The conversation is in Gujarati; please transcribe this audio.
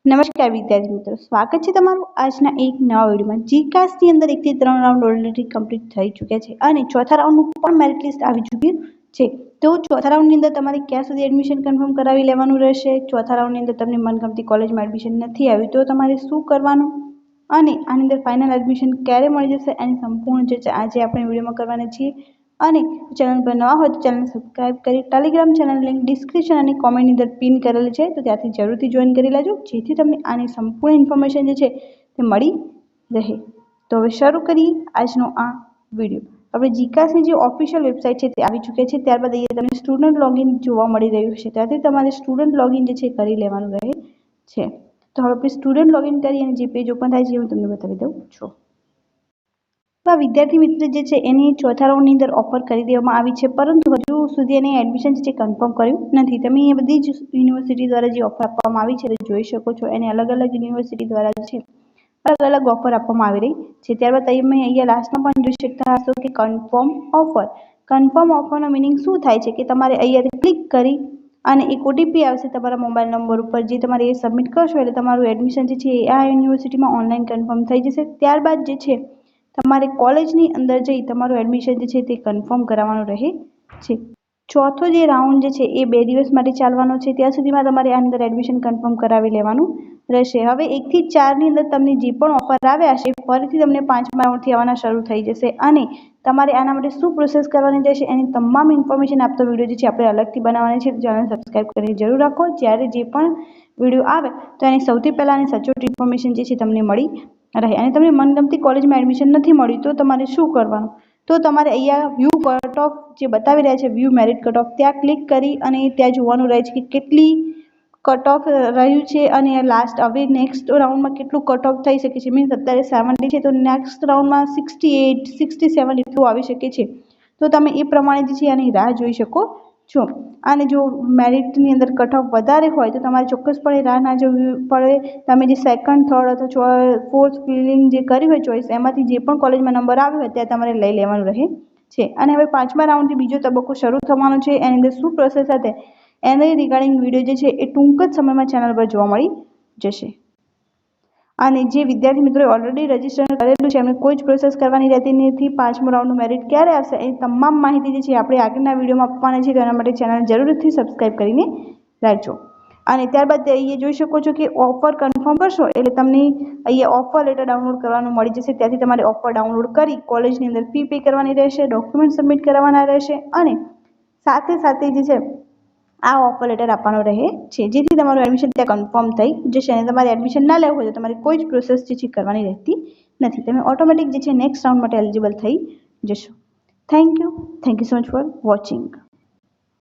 નમસ્કાર વિદ્યાર્થી મિત્રો, સ્વાગત છે તમારું આજના એક નવા વિડીયોમાં। જીકાસની અંદર 1 થી 3 રાઉન્ડ ઓલરેડી કમ્પ્લીટ થઈ ચૂક્યા છે અને ચોથા રાઉન્ડનું પણ મેરિટ લિસ્ટ આવી ચૂક્યું છે। તો ચોથા રાઉન્ડની અંદર તમારે ક્યાં સુધી એડમિશન કન્ફર્મ કરાવી લેવાનું રહેશે, ચોથા રાઉન્ડની અંદર તમને મનગમતી કોલેજમાં એડમિશન નથી આવ્યું તો તમારે શું કરવાનું અને આની અંદર ફાઇનલ એડમિશન ક્યારે મળી જશે એની સંપૂર્ણ ચર્ચા આજે આપણે વિડીયોમાં કરવાના છીએ। અને ચેનલ પર નવા હોય તો ચેનલ સબસ્ક્રાઇબ કરી ટેલિગ્રામ ચેનલ લિંક ડિસ્ક્રિપ્શન અને કોમેન્ટની અંદર પિન કરેલી છે તો ત્યાંથી જરૂરથી જોઈન કરી લેજો જેથી તમને આની સંપૂર્ણ ઇન્ફોર્મેશન જે છે તે મળી રહે। તો હવે શરૂ કરીએ આજનો આ વિડીયો। આપણે જીકાસની જે ઓફિશિયલ વેબસાઇટ છે તે આવી ચૂકી છે, ત્યારબાદ અહીંયા તમને સ્ટુડન્ટ લોગિન જોવા મળી રહ્યું છે, ત્યાંથી તમારે સ્ટુડન્ટ લોગિન જે છે કરી લેવાનું રહે છે। તો હવે આપણે સ્ટુડન્ટ લોગિન કરી અને જે પેજ ઓપન થાય છે હું તમને બતાવી દઉં છું। તો આ વિદ્યાર્થી મિત્ર જે છે એની ચોથા રાઉન્ડની અંદર ઓફર કરી દેવામાં આવી છે, પરંતુ હજુ સુધી એને એડમિશન જે છે કન્ફર્મ કર્યું નથી। તમે એ બધી જ યુનિવર્સિટી દ્વારા જે ઓફર આપવામાં આવી છે તે જોઈ શકો છો। એને અલગ અલગ યુનિવર્સિટી દ્વારા જે છે અલગ અલગ ઓફર આપવામાં આવી રહી છે। ત્યારબાદ તમે અહીંયા લાસ્ટમાં પણ જોઈ શકતા હશો કે કન્ફર્મ ઓફર। કન્ફર્મ ઓફરનો મિનિંગ શું થાય છે કે તમારે અહીંયાથી ક્લિક કરી અને એક ઓટીપી આવશે તમારા મોબાઈલ નંબર ઉપર, જે તમારે એ સબમિટ કરશો એટલે તમારું એડમિશન જે છે એ આ યુનિવર્સિટીમાં ઓનલાઈન કન્ફર્મ થઈ જશે। ત્યારબાદ જે છે તમારે કોલેજની અંદર જઈ તમારું એડમિશન જે છે તે કન્ફર્મ કરાવવાનું રહે છે। ચોથો જે રાઉન્ડ જે છે એ 2 દિવસ માટે ચાલવાનો છે, ત્યાં સુધીમાં તમારે આ અંદર એડમિશન કન્ફર્મ કરાવી લેવાનું રહેશે। હવે 1 થી 4 ની અંદર તમને જે પણ ઓફર આવ્યા છે ફરીથી તમને 5મા રાઉન્ડથી આવવાના શરૂ થઈ જશે અને તમારે આના માટે શું પ્રોસેસ કરવાની રહેશે એની તમામ ઇન્ફોર્મેશન આપતો વિડીયો જે છે આપણે અલગથી બનાવવાની છે, ચેનલ સબસ્ક્રાઇબ કરીને જરૂર રાખો। જ્યારે જે પણ વિડીયો આવે તો એની સૌથી પહેલાં અને સચોટ ઇન્ફોર્મેશન જે છે તમને મળી રહે। અને તમને મનગમતી કોલેજમાં એડમિશન નથી મળ્યું તો તમારે શું કરવાનું, તો તમારે અહીંયા વ્યૂ કટ ઓફ જે બતાવી રહ્યા છે વ્યૂ મેરિટ કટ ઓફ, ત્યાં ક્લિક કરી અને ત્યાં જોવાનું રહે છે કે કેટલી કટ ઓફ રહ્યું છે અને લાસ્ટ હવે નેક્સ્ટ રાઉન્ડમાં કેટલું કટ ઓફ થઈ શકે છે। મીન્સ અત્યારે 70 છે તો નેક્સ્ટ રાઉન્ડમાં 68, 67 એટલું આવી શકે છે, તો તમે એ પ્રમાણે જે છે આની રાહ જોઈ શકો છો। અને જો મેરિટની અંદર કટ ઓફ વધારે હોય તો તમારે ચોક્કસપણે રાહ ના જોવી પડે। તમે જે સેકન્ડ, થર્ડ અથવા ફોર્થ ફિલિંગ જે કરી હોય ચોઈસ, એમાંથી જે પણ કોલેજમાં નંબર આવ્યો હોય ત્યાં તમારે લઈ લેવાનું રહે છે। અને હવે 5મા રાઉન્ડથી બીજો તબક્કો શરૂ થવાનો છે, એની અંદર શું પ્રોસેસ હશે એને રિગાર્ડિંગ વિડીયો જે છે એ ટૂંક જ સમયમાં ચેનલ પર જોવા મળી જશે। અને જે વિદ્યાર્થી મિત્રોએ ઓલરેડી રજીસ્ટર કરેલું છે એમને કોઈ જ પ્રોસેસ કરવાની રહેતી નથી। 5મું રાઉન્ડનું મેરિટ ક્યારે આવશે એ તમામ માહિતી જે છે આપણે આગળના વિડીયોમાં આપવાના છે, તેના માટે ચેનલ જરૂરથી સબસ્ક્રાઇબ કરીને રાખજો। અને ત્યારબાદ અહીંયા જોઈ શકો છો કે ઓફર કન્ફર્મ કરશો એટલે તમને અહીંયા ઓફર લેટર ડાઉનલોડ કરવાનું મળી જશે। ત્યાંથી તમારે ઓફર ડાઉનલોડ કરી કોલેજની અંદર ફી પે કરવાની રહેશે, ડોક્યુમેન્ટ સબમિટ કરવાના રહેશે અને સાથે સાથે જે છે આ ઓફર લેટર આપવાનો રહે છે, જેથી તમારું એડમિશન ત્યાં કન્ફર્મ થઈ જશે। અને તમારે એડમિશન ના લેવું હોય તો તમારે કોઈ જ પ્રોસેસ જે છે કરવાની રહેતી નથી, તમે ઓટોમેટિક જે છે નેક્સ્ટ રાઉન્ડ માટે એલિજિબલ થઈ જશો। Thank you so much for watching.